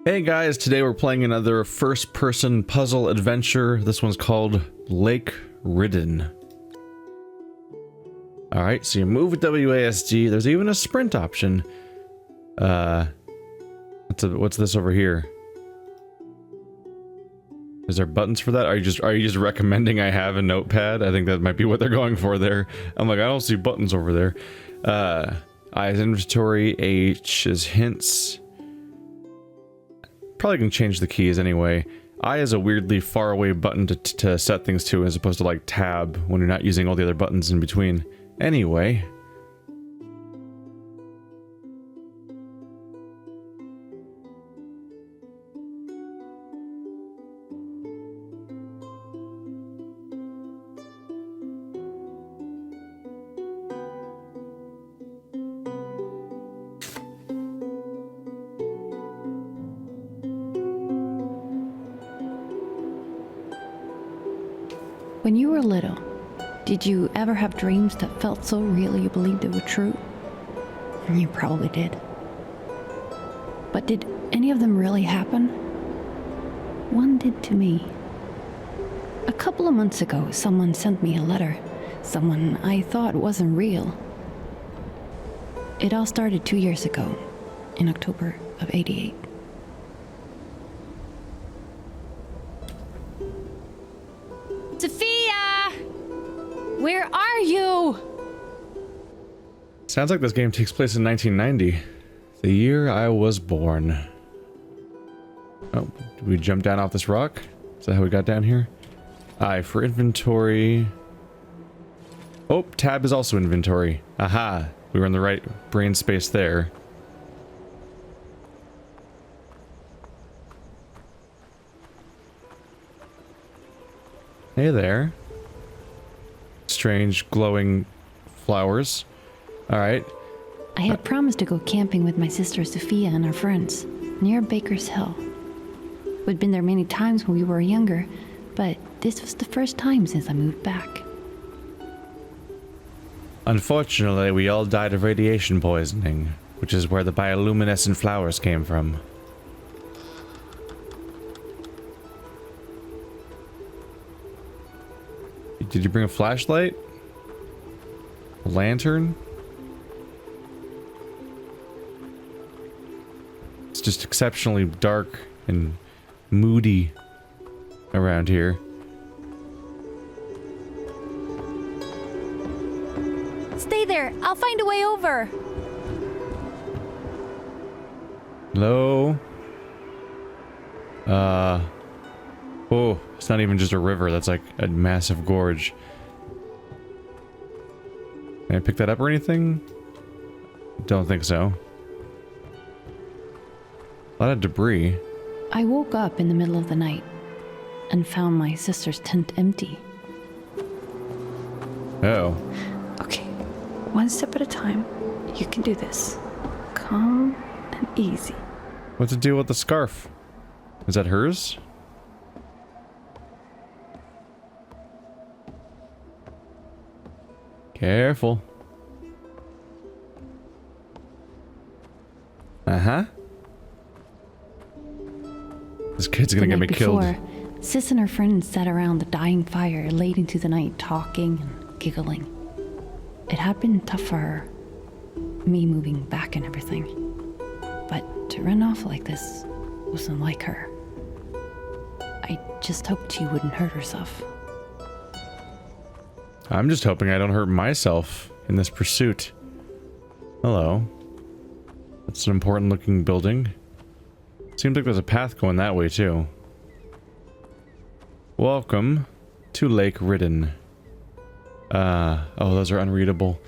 Hey guys, today we're playing another first-person puzzle adventure. This one's called Lake Ridden. Alright, so you move with WASD. There's even a sprint option. What's this over here? Is there buttons for that? Are you just recommending I have a notepad? I think that might be what they're going for there. I'm like, I don't see buttons over there. I is inventory, H is hints. Probably can change the keys anyway. I is a weirdly far away button to set things to, as opposed to like tab when you're not using all the other buttons in between. Anyway. When you were little, did you ever have dreams that felt so real you believed they were true? You probably did. But did any of them really happen? One did to me. A couple of months ago, someone sent me a letter. Someone I thought wasn't real. It all started 2 years ago, in October of '88. Where are you? Sounds like this game takes place in 1990. The year I was born. Oh, did we jump down off this rock? Is that how we got down here? I for inventory. Oh, tab is also inventory. Aha, we were in the right brain space there. Hey there. Strange glowing flowers. Alright. I had promised to go camping with my sister Sophia and our friends near Baker's Hill. We'd been there many times when we were younger, but this was the first time since I moved back. Unfortunately, we all died of radiation poisoning, which is where the bioluminescent flowers came from. Did you bring a flashlight? A lantern? It's just exceptionally dark and moody around here. Stay there! I'll find a way over! Hello? Oh, it's not even just a river, that's like a massive gorge. Can I pick that up or anything? Don't think so. A lot of debris. I woke up in the middle of the night and found my sister's tent empty. Oh. Okay, one step at a time. You can do this. Calm and easy. What's the deal with the scarf? Is that hers? Careful. Uh-huh. This kid's gonna get me killed. Sis and her friends sat around the dying fire late into the night talking and giggling. It had been tough for her, me moving back and everything. But to run off like this wasn't like her. I just hoped she wouldn't hurt herself. I'm just hoping I don't hurt myself in this pursuit. Hello. That's an important looking building. Seems like there's a path going that way too. Welcome to Lake Ridden. Oh, those are unreadable.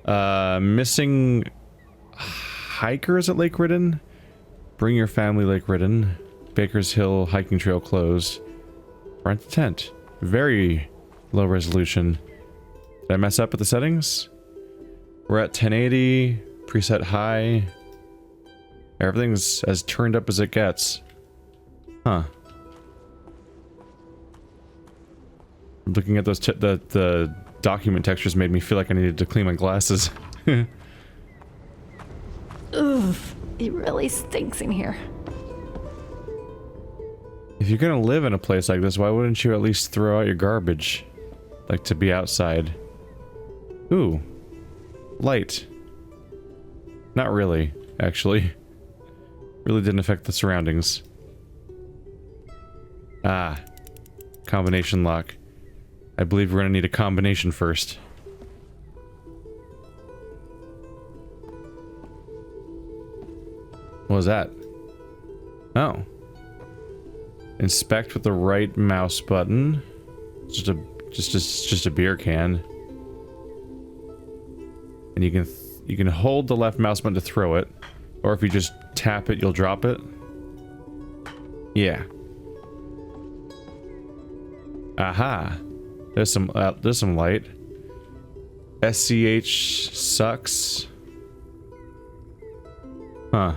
Missing hikers at Lake Ridden. Bring your family Lake Ridden. Baker's Hill hiking trail closed. Rent the tent. Very low resolution. Did I mess up with the settings? We're at 1080, preset high. Everything's as turned up as it gets. Huh. Looking at those the document textures made me feel like I needed to clean my glasses. Ugh, it really stinks in here. you're gonna live in a place like this, why wouldn't you at least throw out your garbage? Like to be outside. Ooh. Light. Not really, actually. Really didn't affect the surroundings. Ah. Combination lock. I believe we're gonna need a combination first. What was that? Oh. Inspect with the right mouse button. It's just a beer can. And you can hold the left mouse button to throw it, or if you just tap it, you'll drop it. Yeah. Aha. There's some light. SCH sucks. Huh.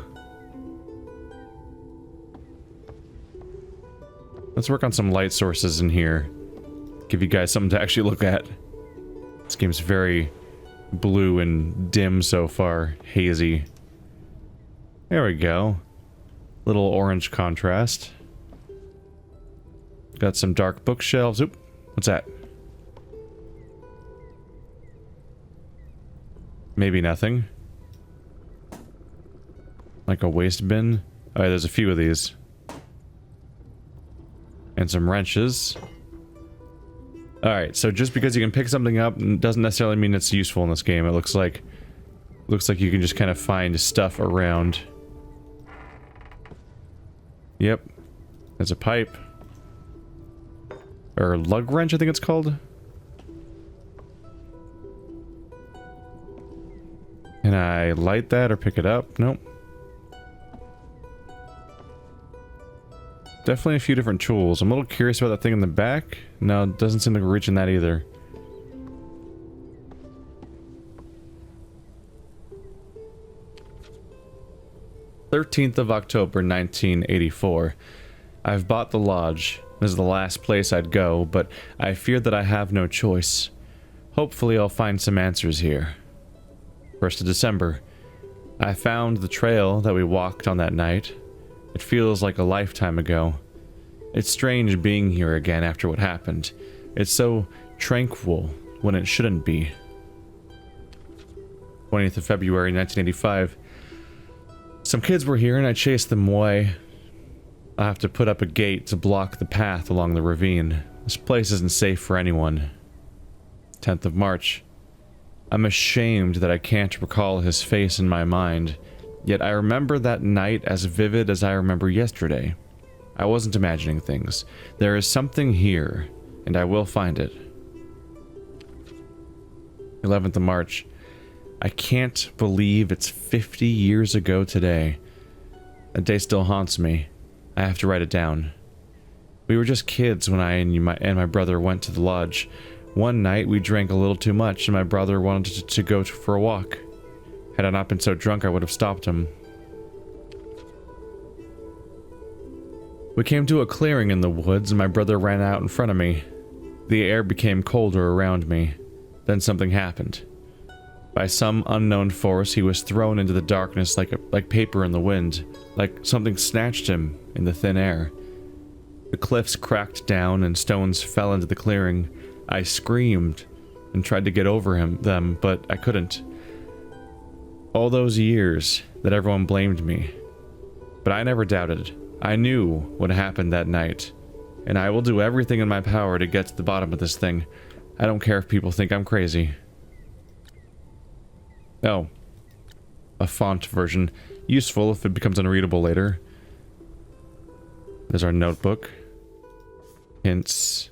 Let's work on some light sources in here. Give you guys something to actually look at. This game's very blue and dim so far. Hazy. There we go. Little orange contrast. Got some dark bookshelves. Oop. What's that? Maybe nothing. Like a waste bin. Oh yeah, there's a few of these. And some wrenches. Alright, so just because you can pick something up doesn't necessarily mean it's useful in this game. It looks like you can just kind of find stuff around. Yep. There's a pipe. Or lug wrench, I think it's called. Can I light that or pick it up? Nope. Definitely a few different tools. I'm a little curious about that thing in the back. No, it doesn't seem like we're reaching that either. "13th of October, 1984. I've bought the lodge. This is the last place I'd go, but I fear that I have no choice. Hopefully I'll find some answers here. 1st of December. I found the trail that we walked on that night. It feels like a lifetime ago. It's strange being here again after what happened. It's so tranquil when it shouldn't be. 20th of February, 1985. Some kids were here and I chased them away. I have to put up a gate to block the path along the ravine. This place isn't safe for anyone. 10th of March. I'm ashamed that I can't recall his face in my mind. Yet I remember that night as vivid as I remember yesterday. I wasn't imagining things. There is something here, and I will find it. 11th of March. I can't believe it's 50 years ago today. That day still haunts me. I have to write it down. We were just kids when I and my brother went to the lodge. One night we drank a little too much, and my brother wanted to go for a walk. Had I not been so drunk, I would have stopped him. We came to a clearing in the woods, and my brother ran out in front of me. The air became colder around me. Then something happened. By some unknown force, he was thrown into the darkness like paper in the wind, like something snatched him in the thin air. The cliffs cracked down, and stones fell into the clearing. I screamed and tried to get over them, but I couldn't. All those years that everyone blamed me. But I never doubted. I knew what happened that night. And I will do everything in my power to get to the bottom of this thing. I don't care if people think I'm crazy. Oh. A font version. Useful if it becomes unreadable later. There's our notebook. Hints.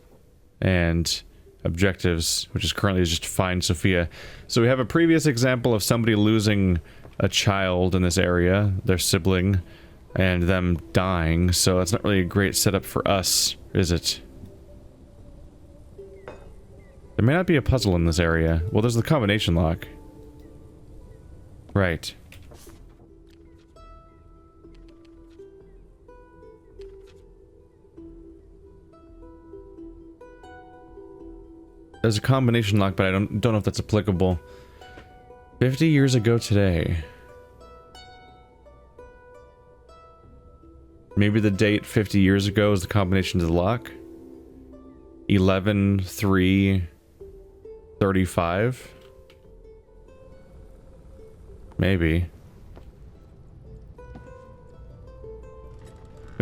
And objectives, which is currently just find Sophia. So we have a previous example of somebody losing a child in this area, their sibling, and them dying, so that's not really a great setup for us, is it? There may not be a puzzle in this area. Well, there's the combination lock. Right. There's a combination lock, but I don't know if that's applicable. 50 years ago today. Maybe the date 50 years ago is the combination to the lock. 11/3/35. Maybe.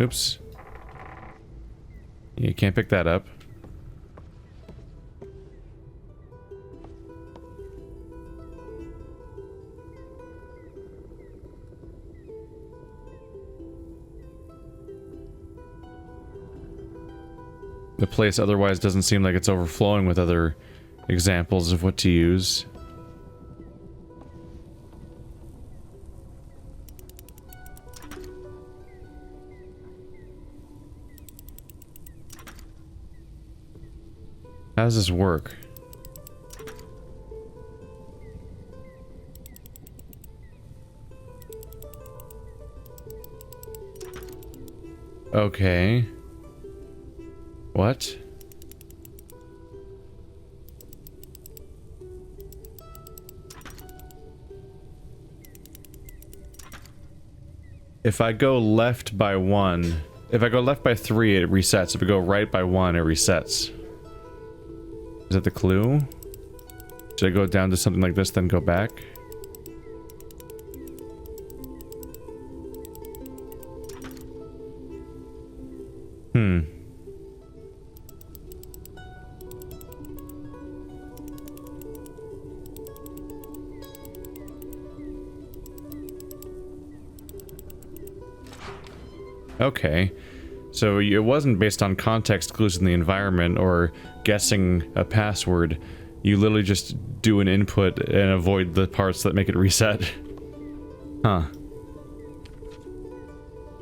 Oops. You can't pick that up. The place otherwise doesn't seem like it's overflowing with other examples of what to use. How does this work? Okay. What? If I go left by 1, if I go left by 3, it resets. If I go right by 1, it resets. Is that the clue? Should I go down to something like this, then go back? Okay. So it wasn't based on context clues in the environment or guessing a password. You literally just do an input and avoid the parts that make it reset. Huh.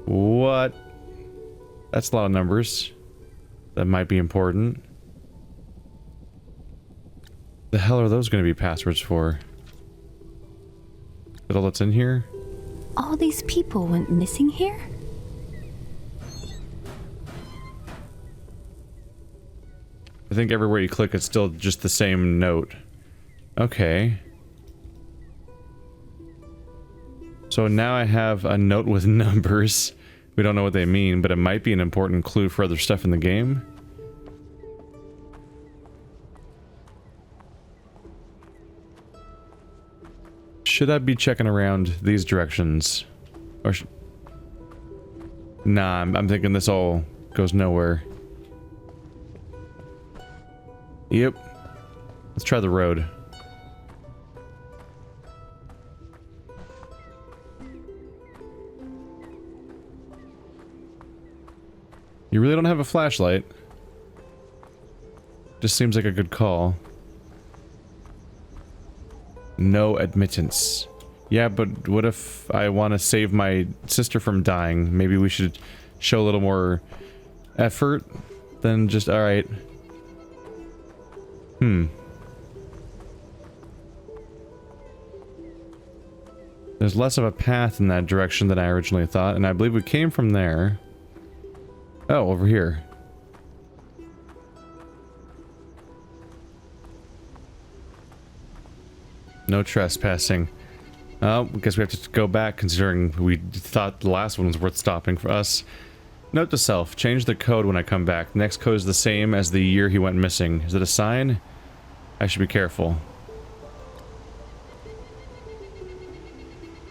What? That's a lot of numbers. That might be important. The hell are those going to be passwords for? Is that all that's in here? All these people went missing here? I think everywhere you click, it's still just the same note. Okay. So now I have a note with numbers. We don't know what they mean, but it might be an important clue for other stuff in the game. Should I be checking around these directions? Or nah, I'm thinking this all goes nowhere. Yep. Let's try the road. You really don't have a flashlight. Just seems like a good call. No admittance. Yeah, but what if I want to save my sister from dying? Maybe we should show a little more effort than just, alright. There's less of a path in that direction than I originally thought, and I believe we came from there. Oh, over here. No trespassing. Oh, I guess we have to go back considering we thought the last one was worth stopping for us. Note to self, change the code when I come back. The next code is the same as the year he went missing. Is it a sign? I should be careful.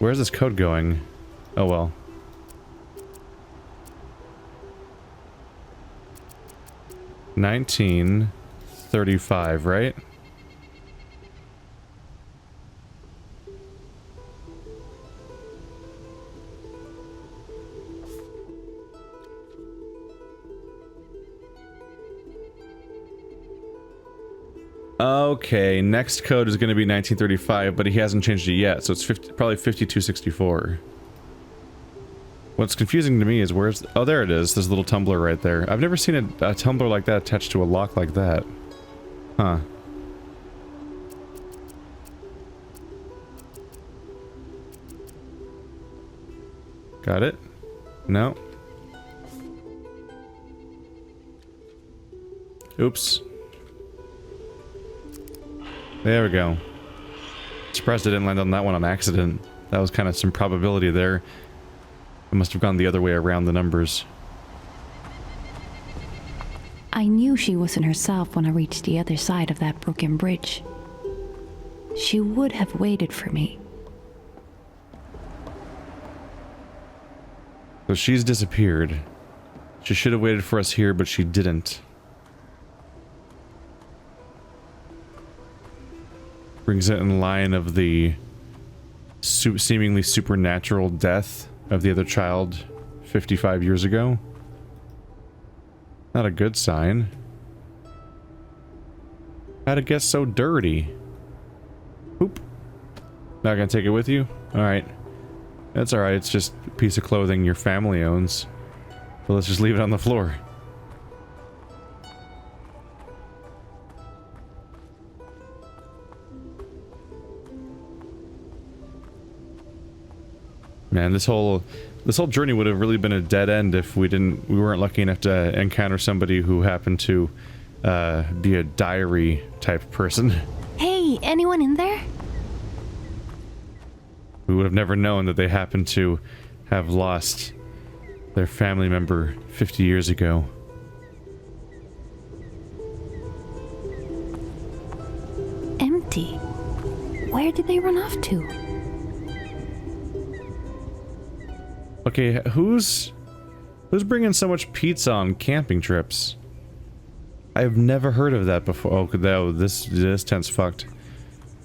Where's this code going? Oh well. $19.35, right? Okay, next code is going to be 1935, but he hasn't changed it yet, so it's probably 5264. What's confusing to me is where's... Oh, there it is. There's a little tumbler right there. I've never seen a tumbler like that attached to a lock like that. Huh. Got it? No. Oops. There we go. Surprised I didn't land on that one on accident. That was kind of some probability there. I must have gone the other way around the numbers. I knew she wasn't herself when I reached the other side of that broken bridge. She would have waited for me. So she's disappeared. She should have waited for us here, but she didn't. Brings it in line of the seemingly supernatural death of the other child 55 years ago. Not a good sign. How'd it get so dirty? Oop. Not gonna take it with you? Alright. That's alright, it's just a piece of clothing your family owns. But let's just leave it on the floor. Man, this whole journey would have really been a dead end if we weren't lucky enough to encounter somebody who happened to be a diary type person. Hey, anyone in there? We would have never known that they happened to have lost their family member 50 years ago. Empty. Where did they run off to? Okay, who's bringing so much pizza on camping trips? I've never heard of that before. Oh, this tent's fucked.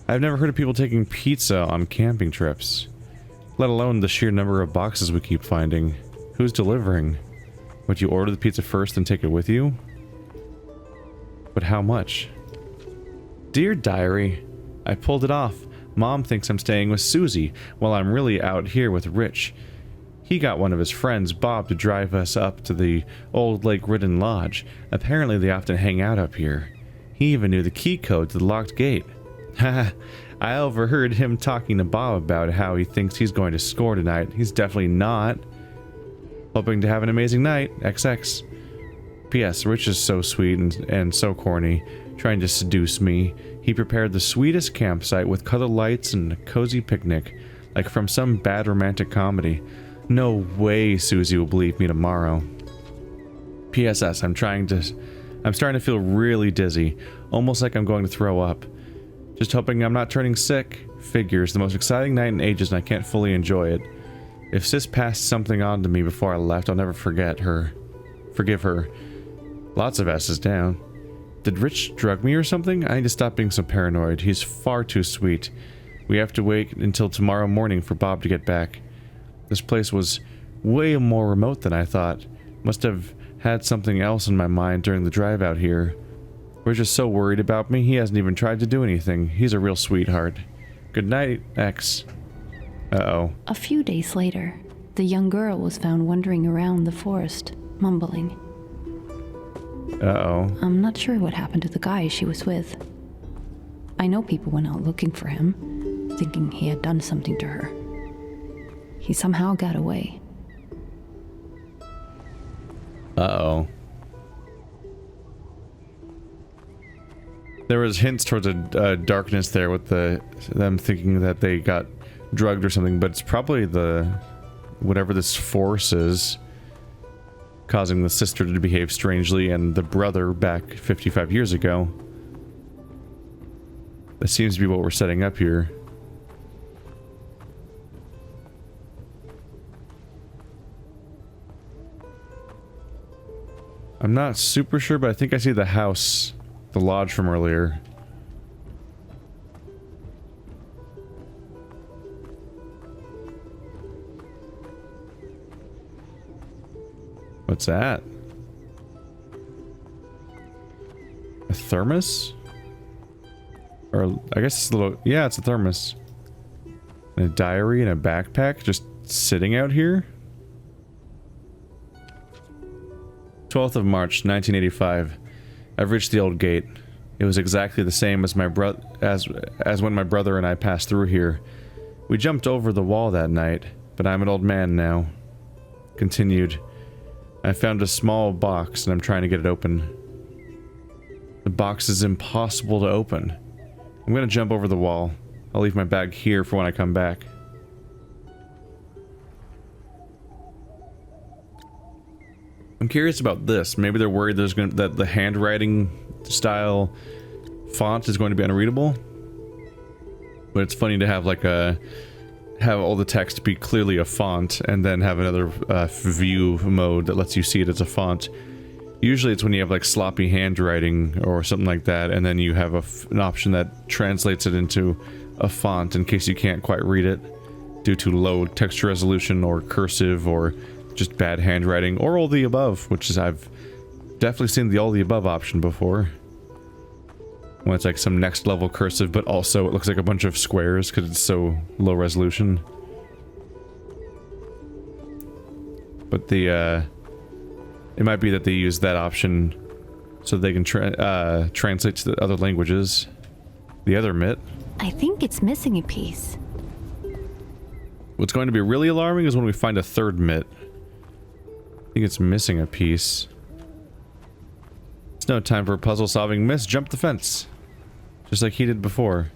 I've never heard of people taking pizza on camping trips. Let alone the sheer number of boxes we keep finding. Who's delivering? Would you order the pizza first and take it with you? But how much? Dear Diary, I pulled it off. Mom thinks I'm staying with Susie, while I'm really out here with Rich. He got one of his friends, Bob, to drive us up to the old Lake Ridden Lodge. Apparently they often hang out up here. He even knew the key code to the locked gate. Haha, I overheard him talking to Bob about how he thinks he's going to score tonight. He's definitely not. Hoping to have an amazing night, XX. P.S. Rich is so sweet and so corny, trying to seduce me. He prepared the sweetest campsite with colored lights and a cozy picnic, like from some bad romantic comedy. No way Susie will believe me tomorrow. PSS, I'm starting to feel really dizzy, almost like I'm going to throw up. Just hoping I'm not turning sick. Figures, the most exciting night in ages and I can't fully enjoy it. If Sis passed something on to me before I left, I'll never forgive her. Lots of S's down. Did Rich drug me or something? I need to stop being so paranoid. He's far too sweet. We have to wait until tomorrow morning for Bob to get back. This place was way more remote than I thought. Must have had something else in my mind during the drive out here. Rich is so worried about me, he hasn't even tried to do anything. He's a real sweetheart. Good night, X. Uh-oh. A few days later, the young girl was found wandering around the forest, mumbling. Uh-oh. I'm not sure what happened to the guy she was with. I know people went out looking for him, thinking he had done something to her. He somehow got away. Uh-oh. There was hints towards a darkness there with them thinking that they got drugged or something, but it's probably whatever this force is causing the sister to behave strangely and the brother back 55 years ago. That seems to be what we're setting up here. I'm not super sure, but I think I see the house, the lodge from earlier. What's that? A thermos? Or, I guess it's a little... Yeah, it's a thermos. And a diary and a backpack just sitting out here? 12th of March, 1985. I've reached the old gate. It was exactly the same as as when my brother and I passed through here. We jumped over the wall that night, but I'm an old man now. Continued. I found a small box and I'm trying to get it open. The box is impossible to open. I'm gonna jump over the wall. I'll leave my bag here for when I come back. I'm curious about this. Maybe they're worried that the handwriting style font is going to be unreadable. But it's funny to have like have all the text be clearly a font and then have another view mode that lets you see it as a font. Usually it's when you have like sloppy handwriting or something like that, and then you have an option that translates it into a font in case you can't quite read it due to low texture resolution or cursive or just bad handwriting, or all the above, which is I've definitely seen the all the above option before. When it's like some next level cursive, but also it looks like a bunch of squares because it's so low resolution. But the it might be that they use that option so they can translate to the other languages. The other myth. I think it's missing a piece. What's going to be really alarming is when we find a third myth. I think it's missing a piece. It's no time for puzzle solving. Miss, jump the fence. Just like he did before.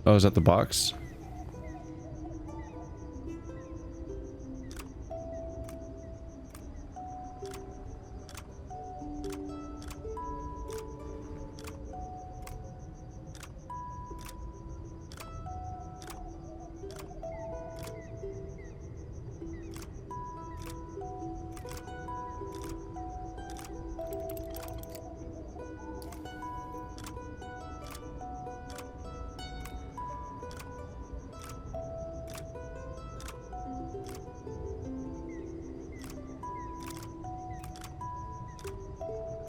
Oh, is that the box?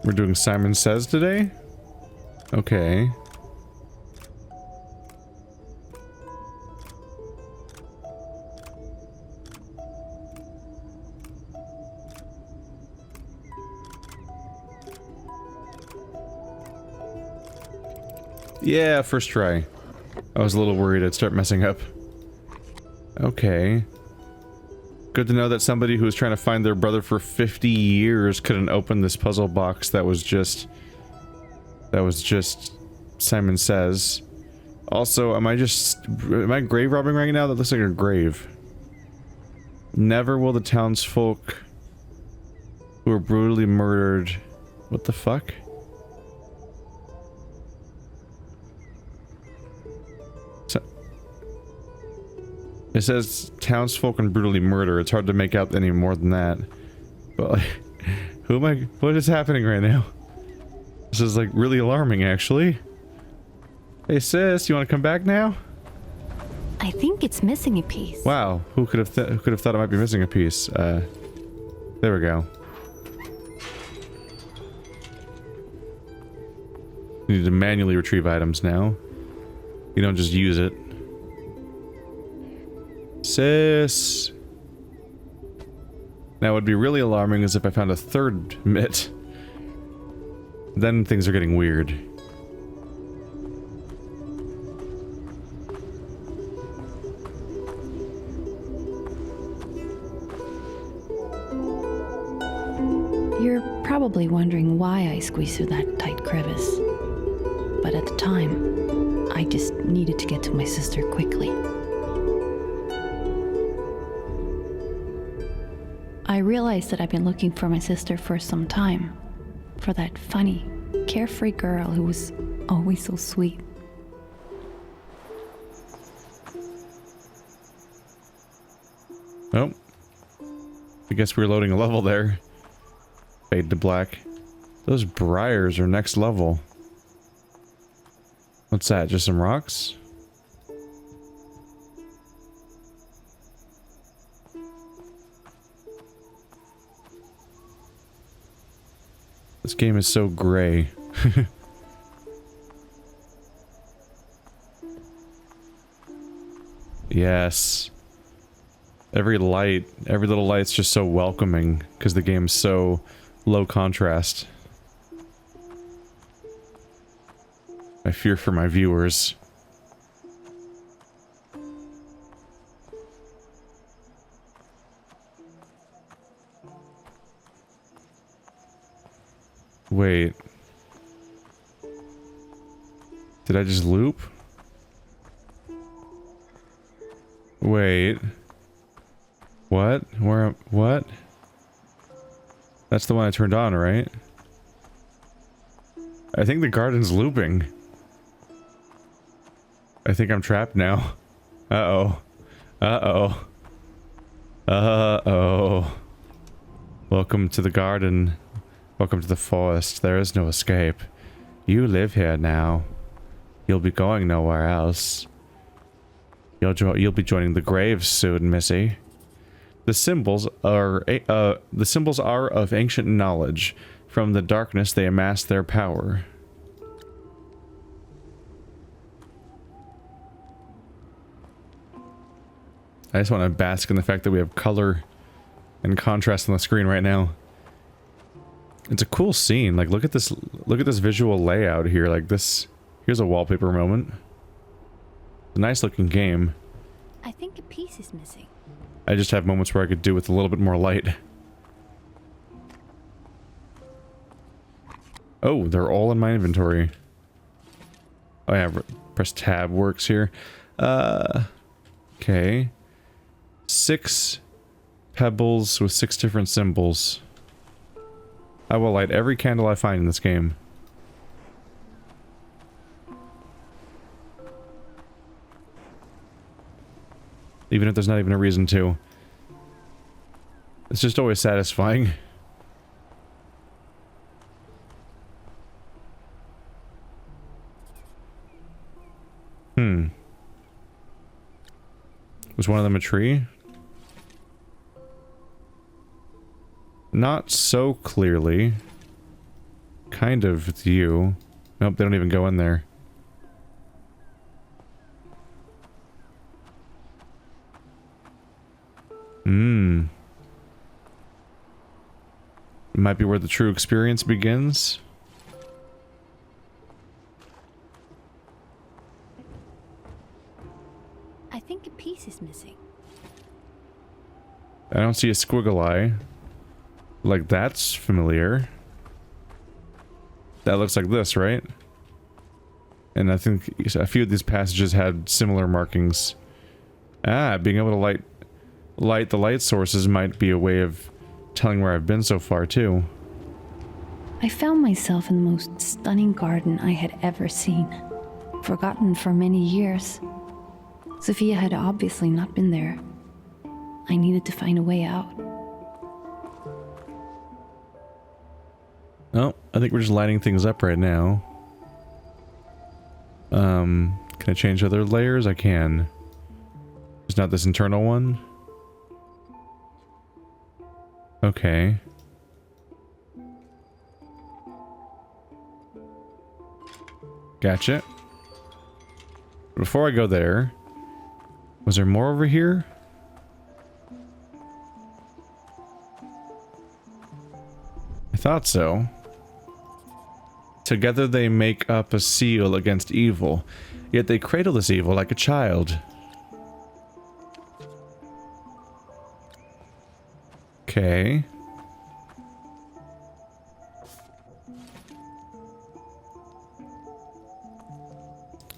We're doing Simon Says today? Okay. Yeah, first try. I was a little worried I'd start messing up. Okay. Good to know that somebody who was trying to find their brother for 50 years couldn't open this puzzle box that was just Simon Says. Also, am I grave robbing right now? That looks like a grave. Never will the townsfolk who were brutally murdered... What the fuck? It says townsfolk and brutally murder. It's hard to make out any more than that. But like, who am I? What is happening right now? This is like really alarming, actually. Hey sis, you want to come back now? I think it's missing a piece. Wow, who could have thought it might be missing a piece? There we go. You need to manually retrieve items now. You don't just use it. Sis. Now, what would be really alarming is if I found a third mitt. Then things are getting weird. You're probably wondering why I squeezed through that tight crevice. But at the time, I just needed to get to my sister quickly. I realized that I've been looking for my sister for some time. For that funny, carefree girl who was always so sweet. Oh. I guess we're loading a level there. Fade to black. Those briars are next level. What's that? Just some rocks? This game is so gray. Yes. Every little light's just so welcoming because the game's so low contrast. I fear for my viewers. Wait. Did I just loop? Wait. What? Where? What? That's the one I turned on, right? I think the garden's looping. I think I'm trapped now. Uh-oh. Uh-oh. Uh-oh. Welcome to the garden. Welcome to the forest. There is no escape. You live here now. You'll be going nowhere else. You'll be joining the graves soon, Missy. The symbols are of ancient knowledge. From the darkness they amass their power. I just want to bask in the fact that we have color and contrast on the screen right now. It's a cool scene. Like, look at this visual layout here. Like this, here's a wallpaper moment. It's a nice looking game. I think a piece is missing. I just have moments where I could do with a little bit more light. Oh, they're all in my inventory. Oh yeah, press tab works here. Okay. 6 pebbles with 6 different symbols. I will light every candle I find in this game. Even if there's not even a reason to. It's just always satisfying. Was one of them a tree? Not so clearly. Kind of, it's you. Nope, they don't even go in there. Might be where the true experience begins. I think a piece is missing. I don't see a squiggle eye. Like, that's familiar. That looks like this, right? And I think a few of these passages had similar markings. Ah, being able to light the light sources might be a way of telling where I've been so far, too. I found myself in the most stunning garden I had ever seen. Forgotten for many years. Sophia had obviously not been there. I needed to find a way out. Oh, I think we're just lighting things up right now. Can I change other layers? I can. It's not this internal one. Okay. Gotcha. Before I go there, was there more over here? I thought so. Together they make up a seal against evil, yet they cradle this evil like a child. Okay.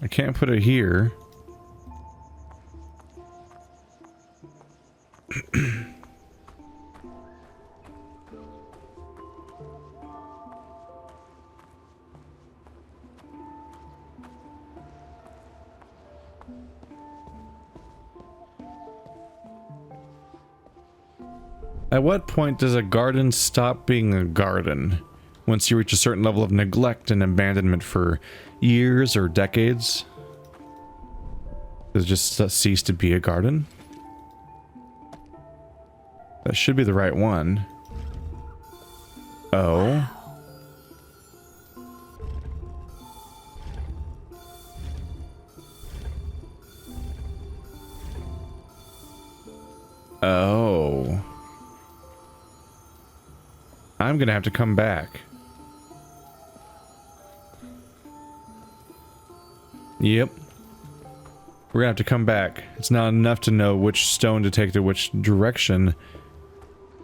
I can't put it here. At what point does a garden stop being a garden? Once you reach a certain level of neglect and abandonment for years or decades? Does it just cease to be a garden? That should be the right one. Oh. Oh. I'm gonna have to come back. Yep. We're gonna have to come back. It's not enough to know which stone to take to which direction.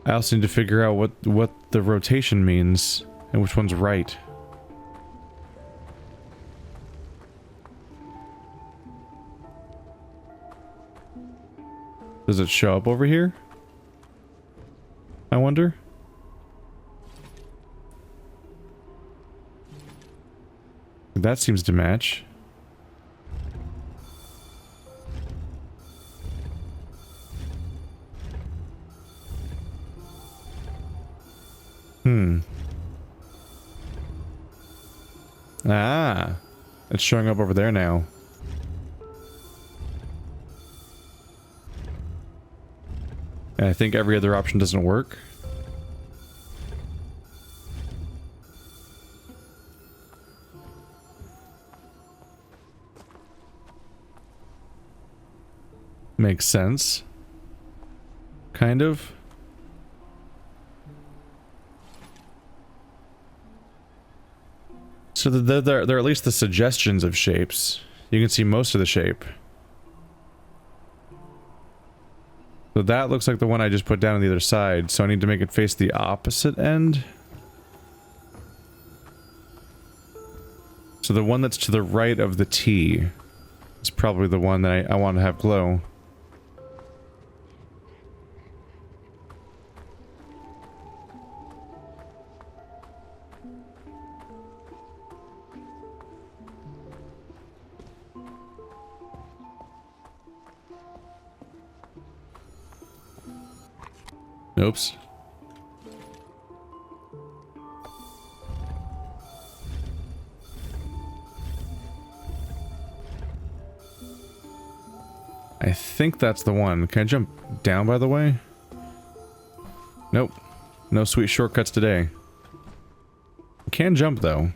I also need to figure out what the rotation means and which one's right. Does it show up over here? I wonder? That seems to match. Ah, it's showing up over there now. And I think every other option doesn't work. Makes sense. Kind of. So there are at least the suggestions of shapes. You can see most of the shape. So that looks like the one I just put down on the other side, so I need to make it face the opposite end. So the one that's to the right of the T is probably the one that I want to have glow. Oops. I think that's the one. Can I jump down, by the way? Nope. No sweet shortcuts today. I can jump, though.